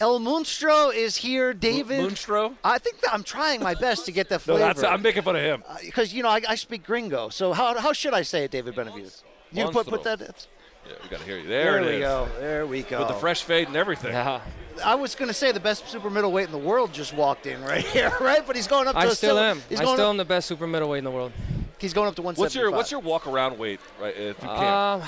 El Monstro is here, David. Monstro? I think that I'm trying my best to get the flavor. I'm making fun of him. Because, I speak gringo. So how should I say it, David Benavidez? You put that. Yeah, we got to hear you. There it is. There we go. With the fresh fade and everything. Yeah. I was going to say the best super middleweight in the world just walked in right here, right? But he's going up to I still am the best super middleweight in the world. He's going up to 175. What's your walk around weight, right? If you can.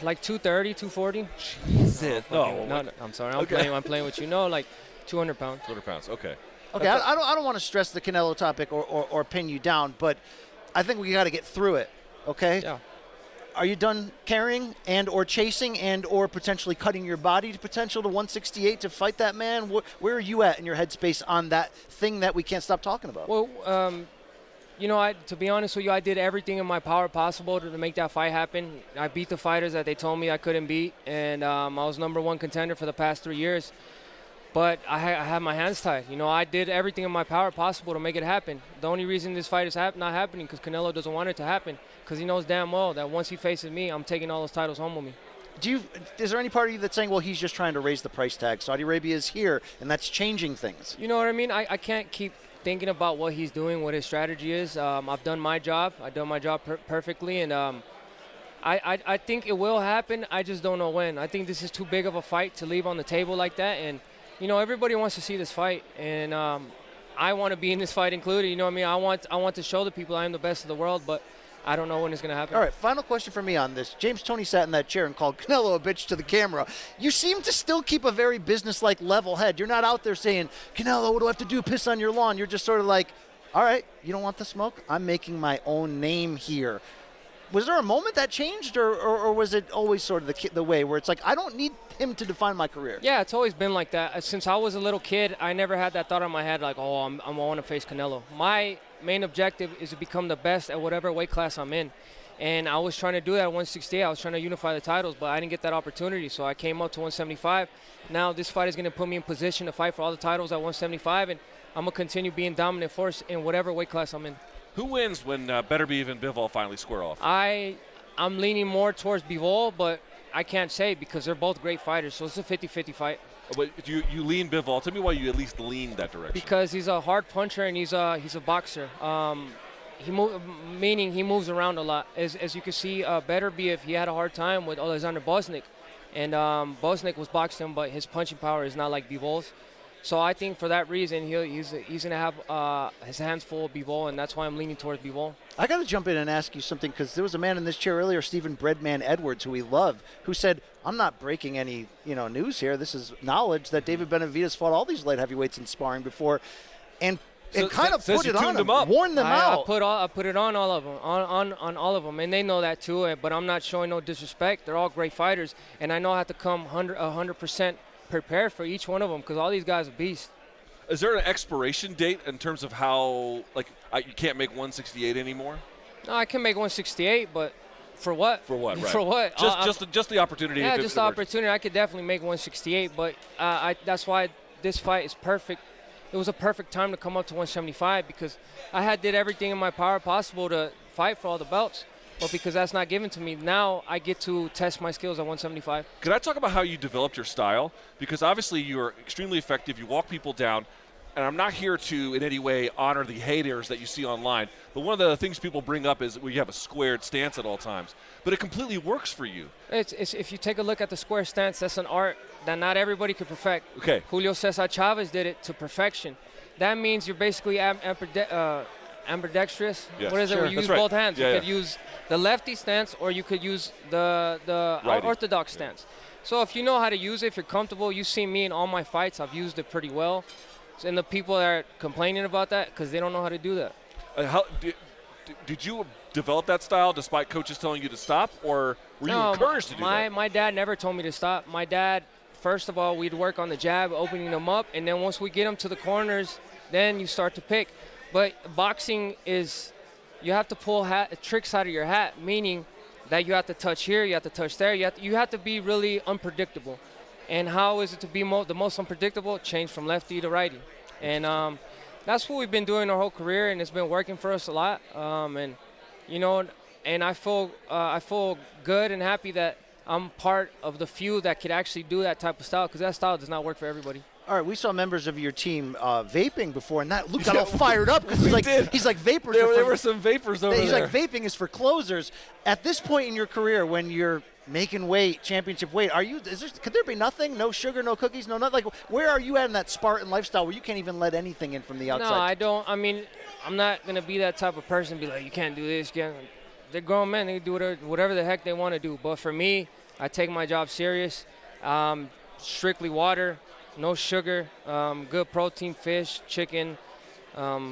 Like 230, 240. Jesus. No, I'm sorry. I'm playing with you. No, like 200 pounds. 200 pounds. Okay. Okay. I don't want to stress the Canelo topic or pin you down, but I think we got to get through it. Okay. Yeah. Are you done carrying and or chasing and or potentially cutting your body to potential to 168 to fight that man? Where are you at in your headspace on that thing that we can't stop talking about? Well, to be honest with you, I did everything in my power possible to make that fight happen. I beat the fighters that they told me I couldn't beat, and I was #1 contender for the past 3 years. But I had my hands tied. I did everything in my power possible to make it happen. The only reason this fight is not happening because Canelo doesn't want it to happen, because he knows damn well that once he faces me, I'm taking all those titles home with me. Is there any part of you that's saying, well, he's just trying to raise the price tag? Saudi Arabia is here, and that's changing things. You know what I mean? I can't keep thinking about what he's doing, what his strategy is. I've done my job. I've done my job perfectly, and I think it will happen. I just don't know when. I think this is too big of a fight to leave on the table like that, and everybody wants to see this fight, and I want to be in this fight included. You know what I mean? I want to show the people I am the best of the world, but I don't know when it's going to happen. All right, final question for me on this. James Toney sat in that chair and called Canelo a bitch to the camera. You seem to still keep a very business-like level head. You're not out there saying, Canelo, what do I have to do, piss on your lawn? You're just sort of like, all right, you don't want the smoke? I'm making my own name here. Was there a moment that changed, or was it always sort of the way where it's like, I don't need him to define my career? Yeah, it's always been like that. Since I was a little kid, I never had that thought in my head like, I want to face Canelo. My main objective is to become the best at whatever weight class I'm in. And I was trying to do that at 168. I was trying to unify the titles, but I didn't get that opportunity. So I came up to 175. Now this fight is going to put me in position to fight for all the titles at 175, and I'm going to continue being dominant force in whatever weight class I'm in. Who wins when Beterbiev and Bivol finally square off? I'm leaning more towards Bivol, but I can't say because they're both great fighters. So it's a 50-50 fight. But you lean Bivol. Tell me why you at least lean that direction. Because he's a hard puncher and he's a boxer. Meaning he moves around a lot. As you can see, Beterbiev, he had a hard time with Oleksandr Gvozdyk, and Gvozdyk was boxing, but his punching power is not like Bivol's. So I think for that reason, he's going to have his hands full of Bivol, and that's why I'm leaning towards Bivol. I got to jump in and ask you something, because there was a man in this chair earlier, Stephen Breadman Edwards, who we love, who said, I'm not breaking any news here. This is knowledge that David Benavidez fought all these light heavyweights in sparring before, and it kind of put it on them, warned them out. I put it on all of them, on all of them, and they know that too. But I'm not showing no disrespect. They're all great fighters, and I know I have to come 100% prepared for each one of them because all these guys are beasts. Is there an expiration date in terms of how, you can't make 168 anymore? No, I can make 168, but for what? For what? Right. For what? Just the opportunity. Yeah, just the opportunity. I could definitely make 168, but that's why this fight is perfect. It was a perfect time to come up to 175 because I did everything in my power possible to fight for all the belts. But because that's not given to me, now I get to test my skills at 175. Could I talk about how you developed your style? Because obviously you are extremely effective. You walk people down. And I'm not here to in any way honor the haters that you see online. But one of the things people bring up is you have a squared stance at all times. But it completely works for you. If you take a look at the square stance, that's an art that not everybody could perfect. Okay. Julio Cesar Chavez did it to perfection. That means you're basically ambidextrous. Yes. What is it? Sure. You use right. both hands. Yeah, you could use the lefty stance, or you could use the orthodox stance. So if you know how to use it, if you're comfortable, you see me in all my fights. I've used it pretty well. And the people that are complaining about that because they don't know how to do that. Did you develop that style despite coaches telling you to stop, or were you encouraged to do that? My dad never told me to stop. My dad, first of all, we'd work on the jab, opening them up, and then once we get them to the corners, then you start to pick. But boxing is, you have to pull tricks out of your hat, meaning that you have to touch here, you have to touch there. You have to be really unpredictable. And how is it to be the most unpredictable? Change from lefty to righty. And that's what we've been doing our whole career, and it's been working for us a lot. And I feel good and happy that I'm part of the few that could actually do that type of style, because that style does not work for everybody. All right, we saw members of your team vaping before, and that Luke got all fired up because he's like vapors. There were some vapors over there. He's like, vaping is for closers. At this point in your career, when you're making weight, championship weight, could there be nothing? No sugar, no cookies, no nothing? Like, where are you at in that Spartan lifestyle where you can't even let anything in from the outside? No, I don't. I mean, I'm not going to be that type of person, be like, you can't do this. They're grown men. They can do whatever the heck they want to do. But for me, I take my job serious. Strictly water. No sugar, good protein, fish, chicken,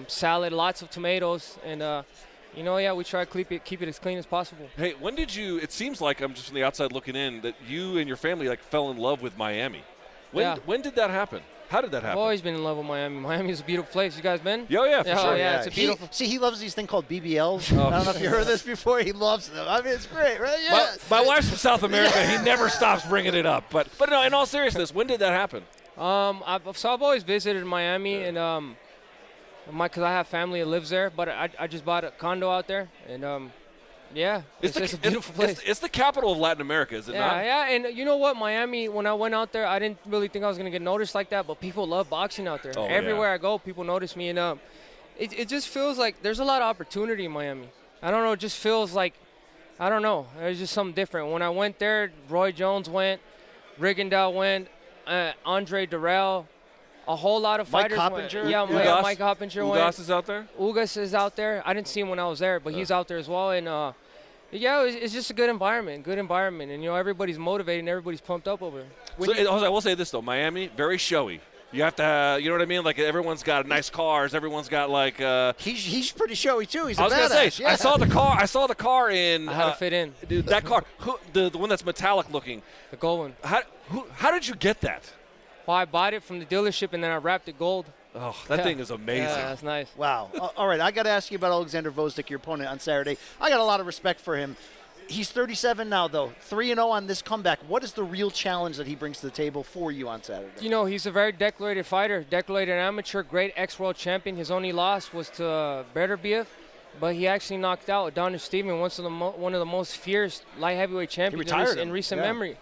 salad, lots of tomatoes, and we try to keep it as clean as possible. Hey, when did you? It seems like I'm just from the outside looking in that you and your family like fell in love with Miami. When did that happen? How did that happen? I've always been in love with Miami. Miami is a beautiful place. You guys been? Yeah, for sure. Yeah, it's a beautiful. He loves these thing called BBLs. I don't know if you heard this before. He loves them. I mean, it's great, right? Yeah. My wife's from South America. He never stops bringing it up. But no, in all seriousness, when did that happen? I've always visited Miami, and because I have family that lives there, but I just bought a condo out there, and it's a beautiful place. It's the capital of Latin America, is it not? Yeah, and you know what, Miami, when I went out there, I didn't really think I was going to get noticed like that, but people love boxing out there. Everywhere I go, people notice me, and it just feels like there's a lot of opportunity in Miami. I don't know, it just feels like, I don't know, there's just something different. When I went there, Roy Jones went, Rigondeaux went, Andre Durrell, a whole lot of fighters Mike went. Hoppinger? Yeah, Mike Hoppinger went. Ugas is out there? Ugas is out there. I didn't see him when I was there, but he's out there as well. And, it's just a good environment. And, everybody's motivated and everybody's pumped up over there. I will say this, though. Miami, very showy. You have to, you know what I mean? Like, everyone's got nice cars. Everyone's got, like... He's pretty showy, too. He's a badass. I was going to say, I saw the car in... How to fit in. Dude, that car, the one that's metallic looking. The gold one. How did you get that? Well, I bought it from the dealership, and then I wrapped it gold. Oh, that thing is amazing. Yeah, that's nice. Wow. All right, I got to ask you about Oleksandr Gvozdyk, your opponent on Saturday. I got a lot of respect for him. He's 37 now, though. 3-0 on this comeback. What is the real challenge that he brings to the table for you on Saturday? He's a very decorated fighter, decorated amateur, great ex-world champion. His only loss was to Beterbiev, but he actually knocked out Adonis Steven, one of the most fierce light heavyweight champions in recent memory.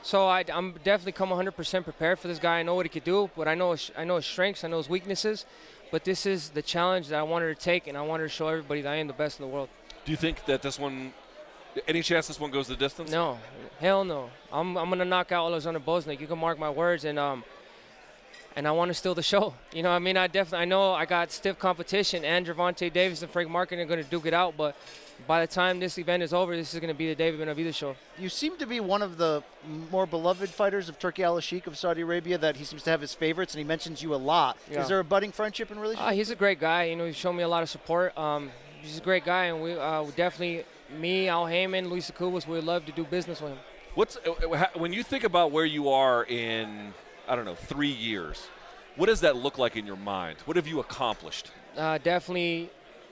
So I'm definitely come 100% prepared for this guy. I know what he could do, but I know his strengths, I know his weaknesses. But this is the challenge that I wanted to take, and I wanted to show everybody that I am the best in the world. Do you think that this one, any chance this one goes the distance? No, hell no. I'm gonna knock out Oleksandr Gvozdyk. You can mark my words, and I want to steal the show. I know I got stiff competition, and Gervonta Davis and Frank Markin are gonna duke it out, but by the time this event is over, this is going to be the David Benavidez show. You seem to be one of the more beloved fighters of Turki Al-Sheikh of Saudi Arabia, that he seems to have his favorites, and he mentions you a lot. Yeah. Is there a budding friendship and relationship? He's a great guy. He's shown me a lot of support. He's a great guy, and we definitely, me, Al Heyman, Luis Cubas, we'd love to do business with him. When you think about where you are in, 3 years, what does that look like in your mind? What have you accomplished? Definitely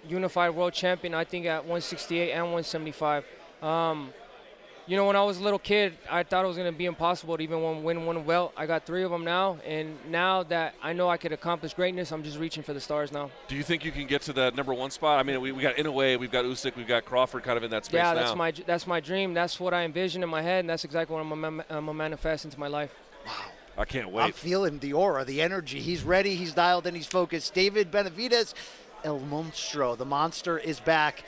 unified world champion, I think, at 168 and 175. When I was a little kid, I thought it was going to be impossible to even win one belt. I got 3 of them now, and now that I know I could accomplish greatness, I'm just reaching for the stars now. Do you think you can get to that number 1 spot? We got Inoue, we've got Usyk, we've got Crawford kind of in that space now. Yeah, that's my dream. That's what I envision in my head, and that's exactly what I'm going to manifest into my life. Wow. I can't wait. I'm feeling the aura, the energy. He's ready, he's dialed in, he's focused. David Benavidez, El Monstro, the monster, is back.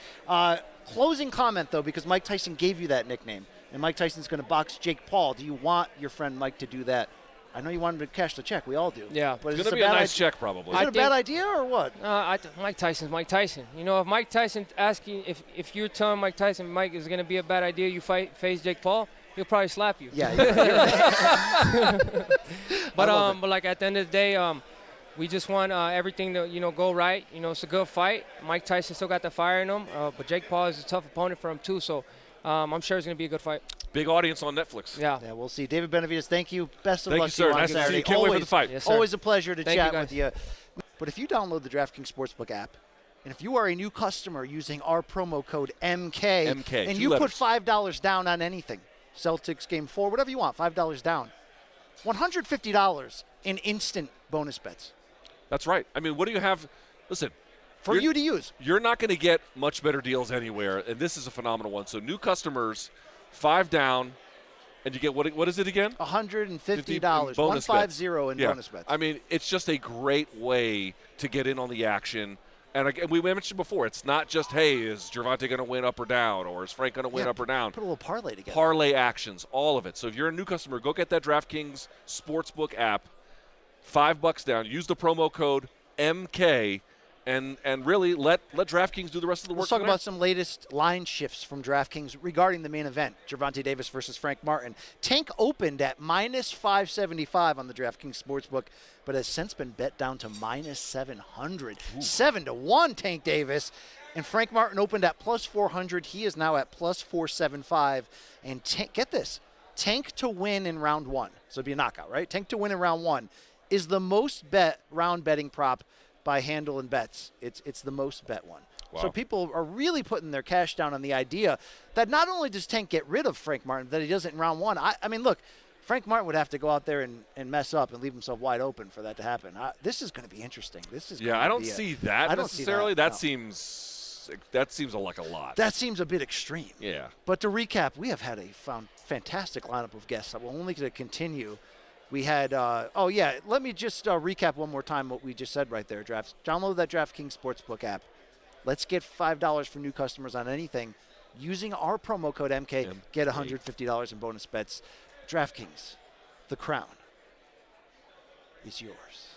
Closing comment, though, because Mike Tyson gave you that nickname, and Mike Tyson's going to box Jake Paul. Do you want your friend Mike to do that? I know you want him to cash the check. We all do. Yeah. But it's going to be a nice check, probably. Is it a bad idea or what? Mike Tyson's Mike Tyson. If Mike Tyson asking, if you're telling Mike Tyson, Mike, is going to be a bad idea you face Jake Paul, he'll probably slap you. Yeah. You're right. But like at the end of the day, we just want everything to go right. It's a good fight. Mike Tyson still got the fire in him, but Jake Paul is a tough opponent for him too. So I'm sure it's going to be a good fight. Big audience on Netflix. Yeah, we'll see. David Benavidez, thank you. Best of luck to you on nice Saturday. To see you. Can't wait for the fight. Yes, sir. Always a pleasure to chat you with you. But if you download the DraftKings Sportsbook app, and if you are a new customer using our promo code MK, and you put $5 down on anything, Celtics Game 4, whatever you want, $5 down, $150 in instant bonus bets. That's right. What do you have? Listen. For you to use. You're not going to get much better deals anywhere, and this is a phenomenal one. So new customers, $5 down, And you get what is it again? $150. Bonus 150 in bonus bets. I mean, it's just a great way to get in on the action. And again, we mentioned before, it's not just, hey, is Gervonta going to win up or down, or is Frank going to win up or down? Put a little parlay together. Parlay actions, all of it. So if you're a new customer, go get that DraftKings Sportsbook app, $5 down. Use the promo code MK, and really let DraftKings do the rest of the work. Let's talk about some latest line shifts from DraftKings regarding the main event, Gervonta Davis versus Frank Martin. Tank opened at minus 575 on the DraftKings Sportsbook, but has since been bet down to minus 700. 7-1 Tank Davis. And Frank Martin opened at plus 400. He is now at plus 475. And get this, Tank to win in round 1. So it'd be a knockout, right? Tank to win in round 1 is the most bet round betting prop by handle and bets. It's the most bet one. Wow. So people are really putting their cash down on the idea that not only does Tank get rid of Frank Martin, that he does it in round 1. I mean, look, Frank Martin would have to go out there and mess up and leave himself wide open for that to happen. This is going to be interesting. This is I don't see that necessarily. That seems like a lot. That seems a bit extreme. Yeah. But to recap, we have had a fantastic lineup of guests that will only continue. We had, let me just recap one more time what we just said right there, Drafts. Download that DraftKings Sportsbook app. Let's get $5 for new customers on anything. Using our promo code MK, get $150 in bonus bets. DraftKings, the crown is yours.